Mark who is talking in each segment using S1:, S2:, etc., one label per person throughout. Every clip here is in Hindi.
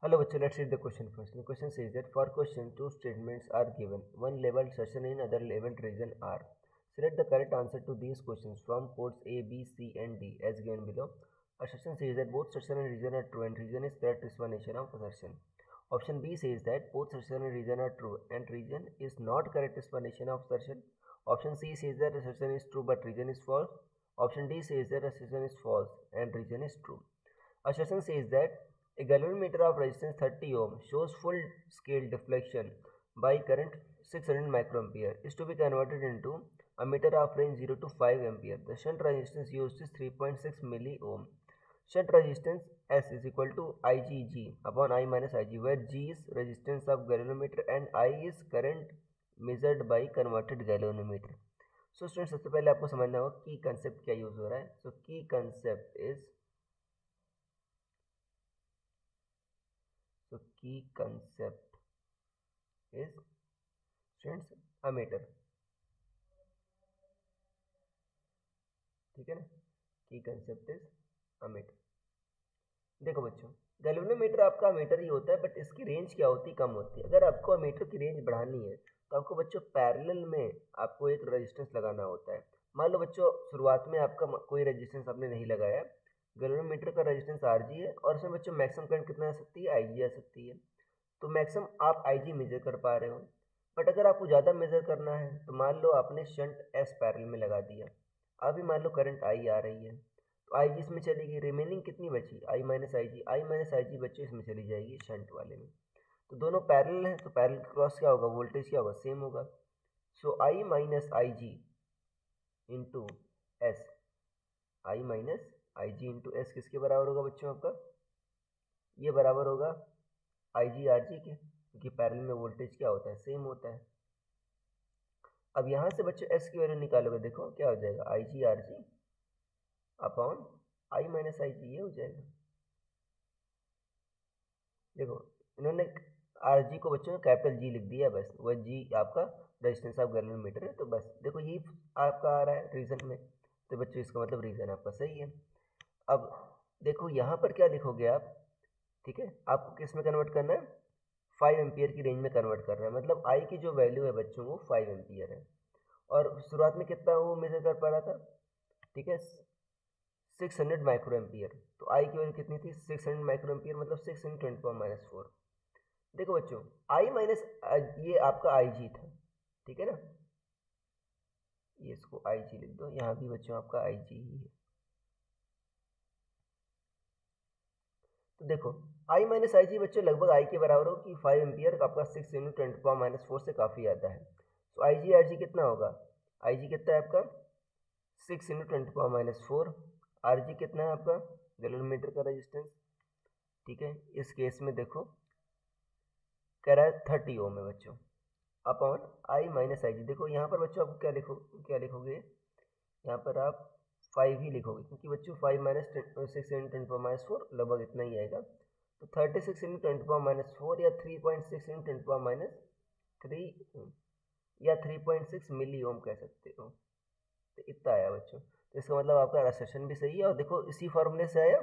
S1: Hello, bachcho, let's read the question first. The question says that for question, two statements are given. One labeled session in other labeled region R. Select the correct answer to these questions from ports A, B, C, and D as given below. Assertion says that both session and region are true and region is correct explanation of assertion. Option B says that both session and region are true and region is not correct explanation of assertion. Option C says that assertion is true but region is false. Option D says that assertion is false and region is true. Assertion says that a galvanometer of resistance 30 ohm shows full scale deflection by current 600 microampere is to be converted into a meter of range 0 to 5 ampere. The shunt resistance used is 3.6 milli ohm. Shunt resistance S is equal to IgG upon I minus Ig, where G is resistance of galvanometer and I is current measured by converted galvanometer. So student सबसे पहले आपको समझना होगा की कंसेप्ट क्या यूज हो रहा है. सो की concept is key concept is students ammeter. ठीक है ना. की कंसेप्ट इज अमीटर. देखो बच्चों, गैल्वेनोमीटर आपका अमीटर ही होता है, बट इसकी रेंज क्या होती है, कम होती है. अगर आपको अमीटर की रेंज बढ़ानी है तो आपको बच्चों पैरेलल में आपको एक रेजिस्टेंस लगाना होता है. मान लो बच्चों शुरुआत में आपका कोई रेजिस्टेंस आपने नहीं लगाया है, गैल्वेनोमीटर का रेजिस्टेंस आरजी है और उसमें बच्चों मैक्सिमम करंट कितना आ सकती है, आईजी आ सकती है. तो मैक्सिमम आप आईजी मेजर कर पा रहे हो. बट अगर आपको ज़्यादा मेजर करना है तो मान लो आपने शंट एस पैरेलल में लगा दिया. अभी मान लो करंट आई आ रही है तो आई जी इसमें चलेगी. रिमेनिंग कितनी बची, आई माइनस आई जी बच्चों इसमें चली जाएगी शंट वाले में. तो दोनों पैरेलल हैं तो पैरेलल क्रॉस क्या होगा, वोल्टेज क्या होगा, सेम होगा. सो आई minus I ji into S, I minus I ji into S किसके बराबर होगा बच्चों आपका, ये बराबर होगा आई जी आर जी के, क्योंकि पैरेलल में वोल्टेज क्या होता है, सेम होता है. अब यहाँ से बच्चों एस की वैल्यू निकालोगे, देखो क्या हो जाएगा, I G R G upon I minus I G, ये हो जाएगा. देखो इन्होंने आर जी को बच्चों ने कैपिटल जी लिख दिया, बस वह जी आपका रेजिस्टेंस ऑफ गैल्वेनोमीटर है. तो बस देखो यही आपका आ रहा है रीजन में, तो बच्चों इसका मतलब रीजन आपका सही है. अब देखो यहाँ पर क्या लिखोगे आप, ठीक है, आपको किस में कन्वर्ट करना है, 5 एम्पियर की रेंज में कन्वर्ट करना है. मतलब आई की जो वैल्यू है बच्चों वो 5 एम्पियर है और शुरुआत में कितना वो मेजर कर पा रहा था, ठीक है, 600 माइक्रो एम्पियर. तो आई की वैल्यू कितनी थी, 600 माइक्रो एम्पियर, मतलब 6 × 10⁻⁴. देखो बच्चों आई माइनस ये आपका आई जी था, ठीक है ना, ये इसको आई जी लिख दो, यहाँ भी बच्चों आपका आई जी ही है. तो देखो आई माइनस आई जी बच्चों लगभग आई के बराबर हो कि 5 एम्पियर आपका 6 × 10⁻⁴ से काफ़ी ज़्यादा है. तो आई जी आर जी कितना होगा, आई जी कितना है आपका 6 × 10⁻⁴, आर जी कितना है आपका गैल्वेनोमीटर का रेजिस्टेंस. ठीक है, इस केस में देखो कह रहा है 30 ओम है बच्चों, अपॉन आई माइनस आई जी. देखो यहाँ पर बच्चों आपको क्या लिखोगे, यहाँ पर आप 5 ही लिखोगे, क्योंकि बच्चों 5 माइनस 6 × 10⁻⁴ लगभग इतना ही आएगा. तो 36 × 10⁻⁴ या 3.6 × 10⁻³ या 3.6 मिली ओम कह सकते हो. तो इतना आया बच्चों. तो इसका मतलब आपका असर्शन भी सही है और देखो इसी फॉर्मूले से आया,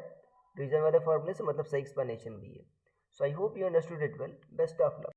S1: रीजन वाले फॉर्मूले से, मतलब सही एक्सप्लेनेशन भी है. So I hope you understood it well. Best of luck.